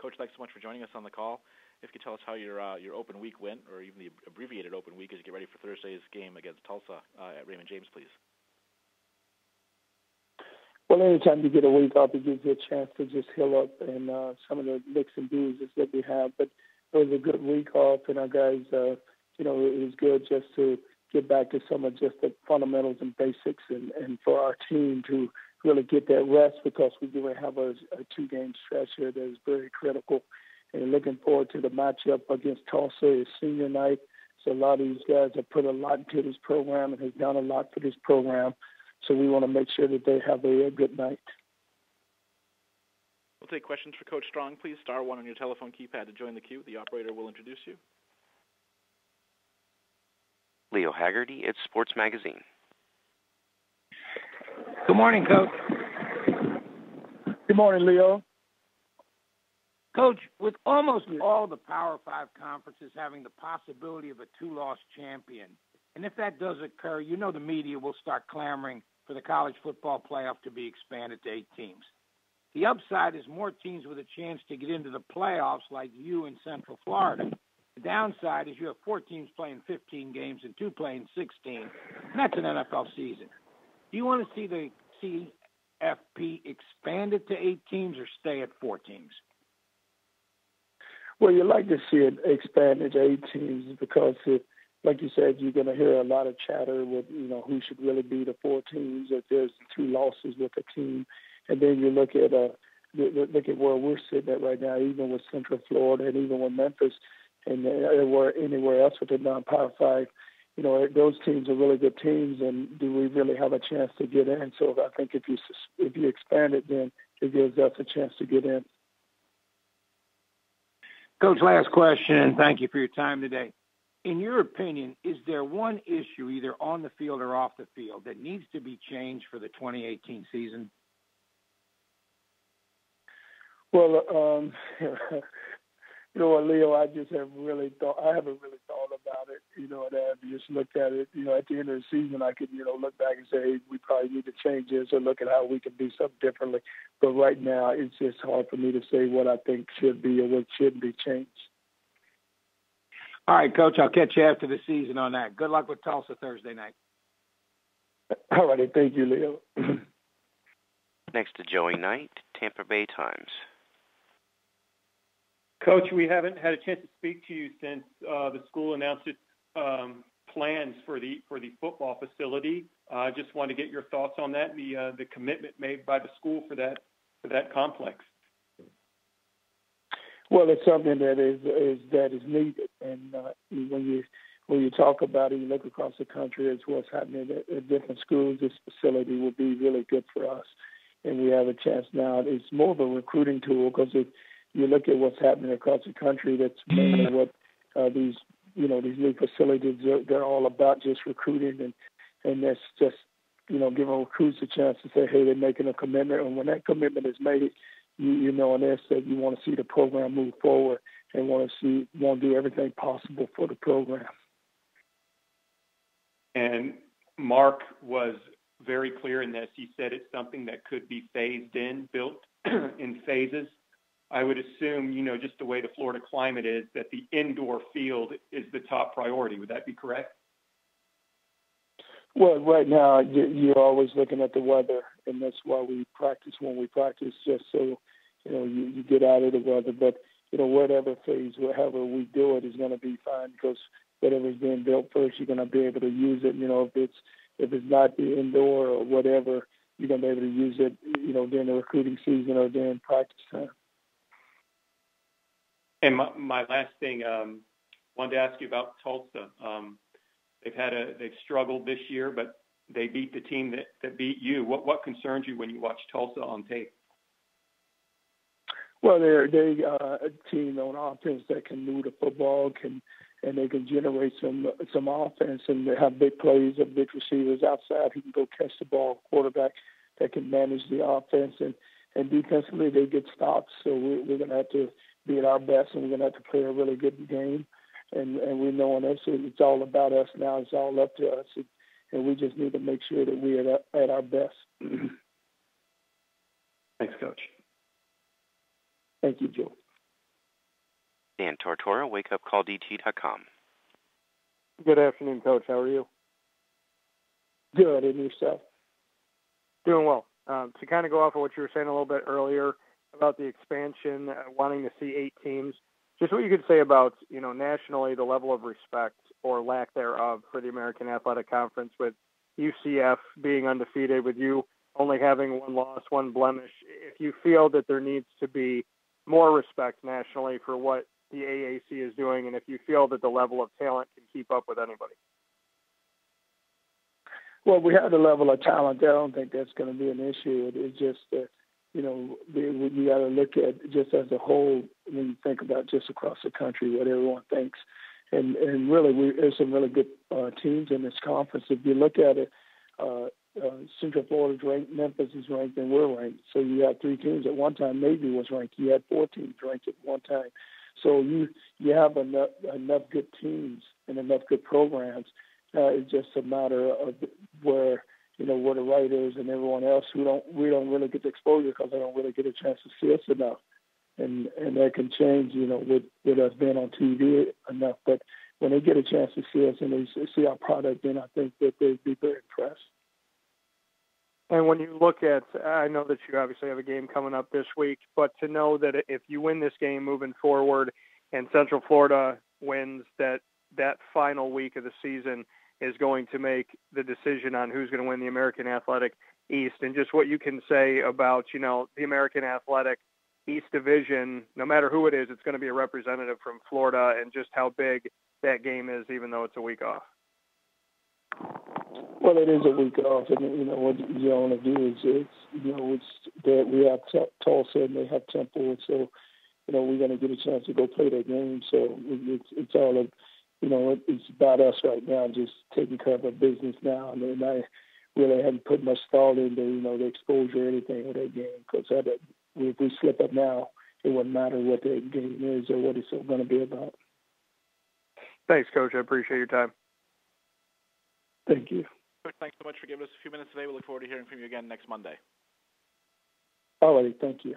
Coach, thanks so much for joining us on the call. If you could tell us how your open week went, or even the abbreviated open week as you get ready for Thursday's game against Tulsa at Raymond James, please. Well, anytime you get a week off, it gives you a chance to just heal up and some of the nicks and bruises that we have. But it was a good week off, and our guys, it was good just to get back to some of just the fundamentals and basics, and for our team to really get that rest, because we do have a 2-game stretch here that is very critical. And looking forward to the matchup against Tulsa. It's senior night, so a lot of these guys have put a lot into this program and have done a lot for this program. So we want to make sure that they have a good night. We'll take questions for Coach Strong. Please star 1 on your telephone keypad to join the queue. The operator will introduce you. Leo Haggerty, it's Sports Magazine. Good morning, Coach. Good morning, Leo. Coach, with almost all the Power 5 conferences having the possibility of a 2-loss champion, and if that does occur, the media will start clamoring for the college football playoff to be expanded to 8 teams. The upside is more teams with a chance to get into the playoffs like you in Central Florida. The downside is you have 4 teams playing 15 games and 2 playing 16, and that's an NFL season. Do you want to see the CFP expanded to 8 teams or stay at 4 teams? Well, you'd like to see it expanded to 8 teams because, like you said, you're going to hear a lot of chatter with, who should really be the 4 teams, if there's 2 losses with a team. And then you look at where we're sitting at right now, even with Central Florida and even with Memphis and anywhere else with the non-Power 5. Those teams are really good teams, and do we really have a chance to get in? So I think if you expand it, then it gives us a chance to get in. Coach, last question, and thank you for your time today. In your opinion, is there one issue, either on the field or off the field, that needs to be changed for the 2018 season? Well, Leo, I haven't really thought about it. And I've just looked at it. At the end of the season, I could, look back and say, hey, we probably need to change this or look at how we can do something differently. But right now, it's just hard for me to say what I think should be or what shouldn't be changed. All right, Coach, I'll catch you after the season on that. Good luck with Tulsa Thursday night. All righty. Thank you, Leo. Next to Joey Knight, Tampa Bay Times. Coach, we haven't had a chance to speak to you since the school announced its plans for the football facility. I just want to get your thoughts on that, the commitment made by the school for that complex. Well, it's something that is needed, and when you talk about it, you look across the country as what's happening at different schools. This facility will be really good for us, and we have a chance now. It's more of a recruiting tool because if you look at what's happening across the country, that's mainly what these new facilities they're all about, just recruiting, and that's just giving recruits a chance to say, hey, they're making a commitment, and when that commitment is made, you know, and that you want to see the program move forward and want to do everything possible for the program. And Mark was very clear in this. He said it's something that could be phased in, built in phases. I would assume, just the way the Florida climate is, that the indoor field is the top priority. Would that be correct? Well, right now, you're always looking at the weather, and that's why we practice when we practice, just so, you get out of the weather. But, whatever phase, however we do it is going to be fine because whatever's being built first, you're going to be able to use it. If it's not the indoor or whatever, you're going to be able to use it, during the recruiting season or during practice time. And my last thing, wanted to ask you about Tulsa. They've struggled this year, but they beat the team that beat you. What concerns you when you watch Tulsa on tape? Well, they're a team on offense that can move the football, and they can generate some offense, and they have big plays and big receivers outside who can go catch the ball, quarterback that can manage the offense, and defensively they get stops. So we're going to have to be at our best, and we're going to have to play a really good game. And we know on this, it's all about us now. It's all up to us, and we just need to make sure that we're at our best. Thanks, Coach. Thank you, Joe. Dan Tortora, wakeupcalldt.com. Good afternoon, Coach. How are you? Good, and yourself? Doing well. To kind of go off of what you were saying a little bit earlier about the expansion, wanting to see 8 teams, just what you could say about, nationally, the level of respect or lack thereof for the American Athletic Conference, with UCF being undefeated, with you only having 1 loss, 1 blemish. If you feel that there needs to be more respect nationally for what the AAC is doing, and if you feel that the level of talent can keep up with anybody. Well, we have the level of talent there. I don't think that's going to be an issue. It's just, you got to look at just as a whole when you think about just across the country what everyone thinks. And really, there's some really good teams in this conference. If you look at it, Central Florida's ranked, Memphis is ranked, and we're ranked. So you have 3 teams. At one time, Navy was ranked. You had 4 teams ranked at one time. So you have enough good teams and enough good programs. It's just a matter of where the writers and everyone else we don't really get the exposure because they don't really get a chance to see us enough, and that can change with us being on TV enough. But when they get a chance to see us and they see our product, then I think that they'd be very impressed. And when you look at, I know that you obviously have a game coming up this week, but to know that if you win this game moving forward and Central Florida wins, that final week of the season is going to make the decision on who's going to win the American Athletic East, and just what you can say about, the American Athletic East Division, no matter who it is, it's going to be a representative from Florida, and just how big that game is, even though it's a week off. Well, it is a week off, and what you want to do is it's that we have Tulsa and they have Temple, so we're going to get a chance to go play that game. So it's all of it's about us right now, just taking care of our business now. And then I really haven't put much thought into the exposure or anything with that game, because if we slip up now, it wouldn't matter what that game is or what it's going to be about. Thanks, Coach. I appreciate your time. Thank you. Coach, thanks so much for giving us a few minutes today. We look forward to hearing from you again next Monday. All right. Thank you.